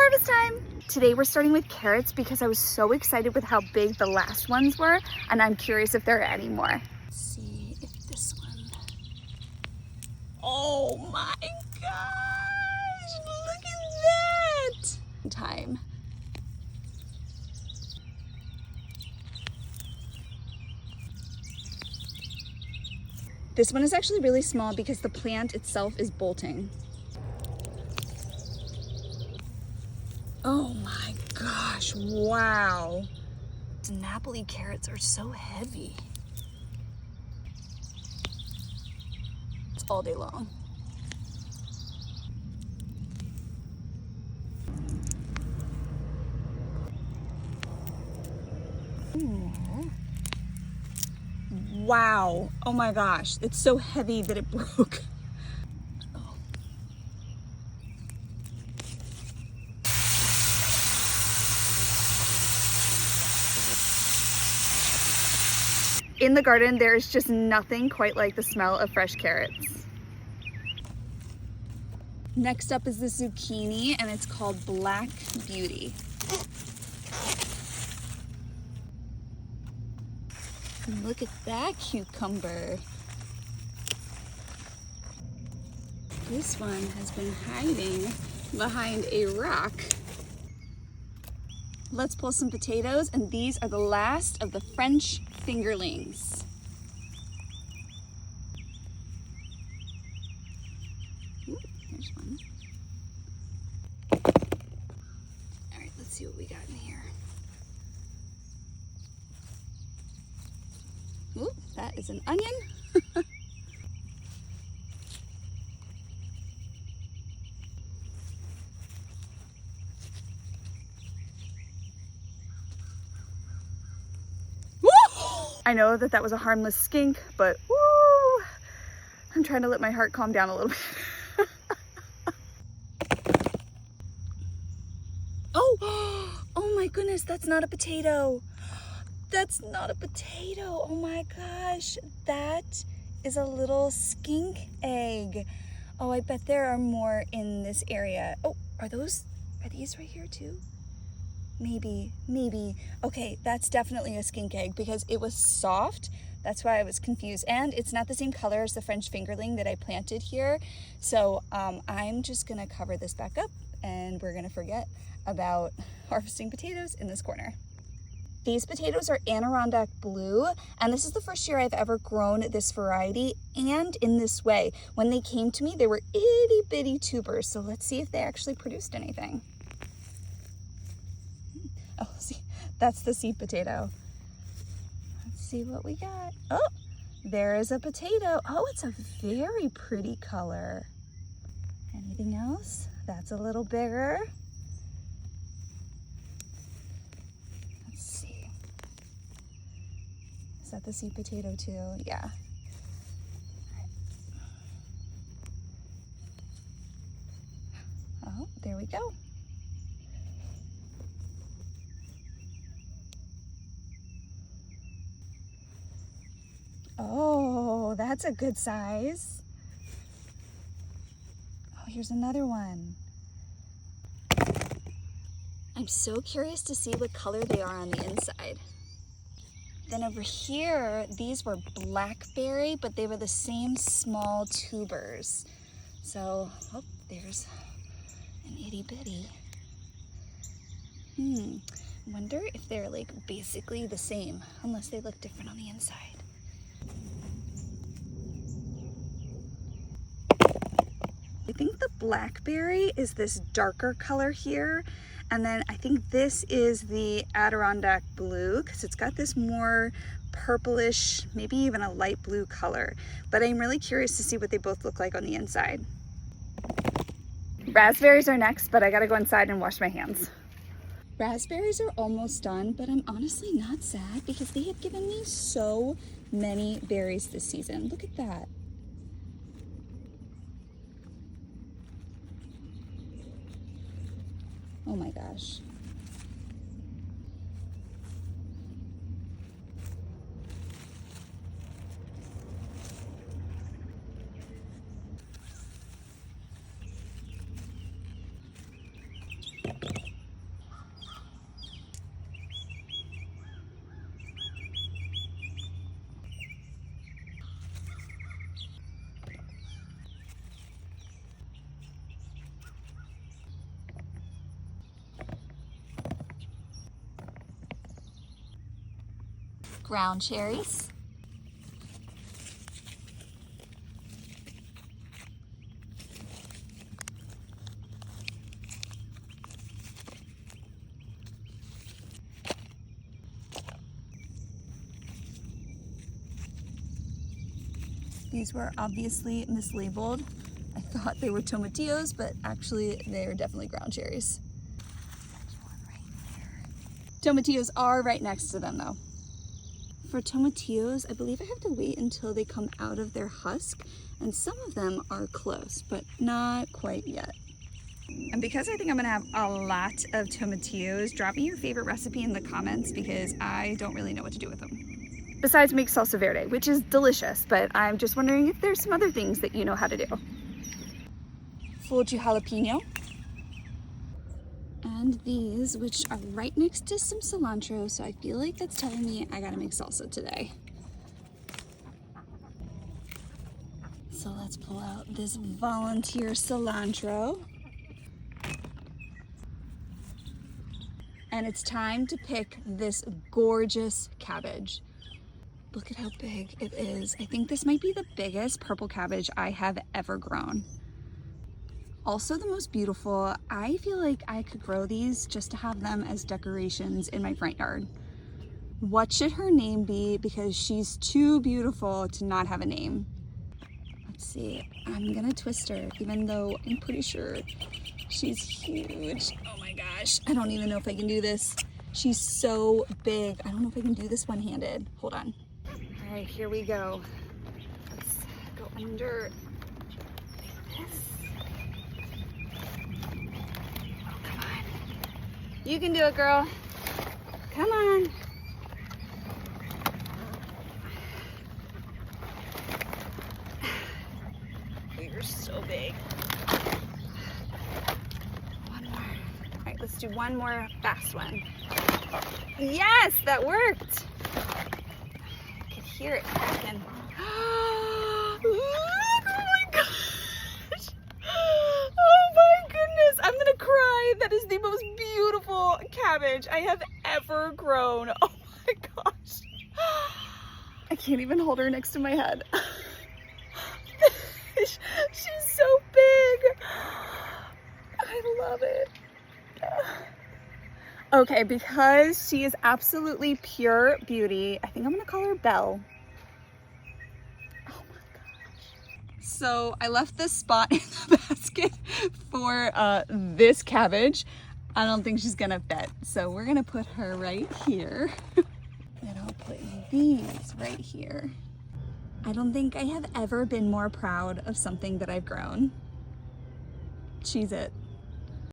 harvest time. Today we're starting with carrots because I was so excited with how big the last ones were, and I'm curious if there are any more. Let's see if this one. Oh my gosh, look at that. Time. This one is actually really small because the plant itself is bolting. Oh my gosh, wow. Napoli carrots are so heavy. It's all day long. Ooh. Wow, oh my gosh, it's so heavy that it broke. In the garden, there is just nothing quite like the smell of fresh carrots. Next up is the zucchini, and it's called Black Beauty. And look at that cucumber. This one has been hiding behind a rock. Let's pull some potatoes, and these are the last of the French fingerlings. Ooh, there's one. All right, let's see what we got in here. Ooh, that is an onion. I know that was a harmless skink, but woo, I'm trying to let my heart calm down a little bit. Oh my goodness, that's not a potato. That's not a potato. Oh my gosh, that is a little skink egg. Oh, I bet there are more in this area. Oh, are these right here too? Maybe. Okay, that's definitely a skink egg because it was soft. That's why I was confused. And it's not the same color as the French fingerling that I planted here. So I'm just gonna cover this back up and we're gonna forget about harvesting potatoes in this corner. These potatoes are Adirondack Blue, and this is the first year I've ever grown this variety and in this way. When they came to me, they were itty bitty tubers. So let's see if they actually produced anything. Oh, see, that's the seed potato. Let's see what we got. Oh, there is a potato. Oh, it's a very pretty color. Anything else? That's a little bigger. Let's see. Is that the seed potato too? Yeah. Oh, there we go. Oh, that's a good size. Oh, here's another one. I'm so curious to see what color they are on the inside. Then over here, these were blackberry, but they were the same small tubers. So, oh, there's an itty bitty. Wonder if they're like basically the same, unless they look different on the inside. I think the blackberry is this darker color here. And then I think this is the Adirondack Blue because it's got this more purplish, maybe even a light blue color. But I'm really curious to see what they both look like on the inside. Raspberries are next, but I gotta go inside and wash my hands. Raspberries are almost done, but I'm honestly not sad because they have given me so many berries this season. Look at that. Oh my gosh. ground cherries. These were obviously mislabeled. I thought they were tomatillos, but actually they are definitely ground cherries. There's one right there. Tomatillos are right next to them though. For tomatillos, I believe I have to wait until they come out of their husk, and some of them are close, but not quite yet. And because I think I'm gonna have a lot of tomatillos, drop me your favorite recipe in the comments because I don't really know what to do with them. Besides make salsa verde, which is delicious, but I'm just wondering if there's some other things that you know how to do. Fuji jalapeno. And these, which are right next to some cilantro, so I feel like that's telling me I gotta make salsa today. So let's pull out this volunteer cilantro. And it's time to pick this gorgeous cabbage. Look at how big it is. I think this might be the biggest purple cabbage I have ever grown. Also the most beautiful. I feel like I could grow these just to have them as decorations in my front yard. What should her name be? Because she's too beautiful to not have a name. Let's see. I'm gonna twist her, even though I'm pretty sure she's huge. Oh my gosh. I don't even know if I can do this. She's so big. I don't know if I can do this one-handed. Hold on. All right, here we go. Let's go under this. Oh, come on. You can do it, girl. Come on. You're so big. One more. All right, let's do one more fast one. Yes, that worked. Hear it cracking. Oh my gosh. Oh my goodness. I'm gonna cry. That is the most beautiful cabbage I have ever grown. Oh my gosh. I can't even hold her next to my head. She's so big. I love it. Okay, because she is absolutely pure beauty, I think I'm gonna call her Belle. Oh my gosh. So I left this spot in the basket for this cabbage. I don't think she's gonna fit. So we're gonna put her right here. And I'll put these right here. I don't think I have ever been more proud of something that I've grown. She's it.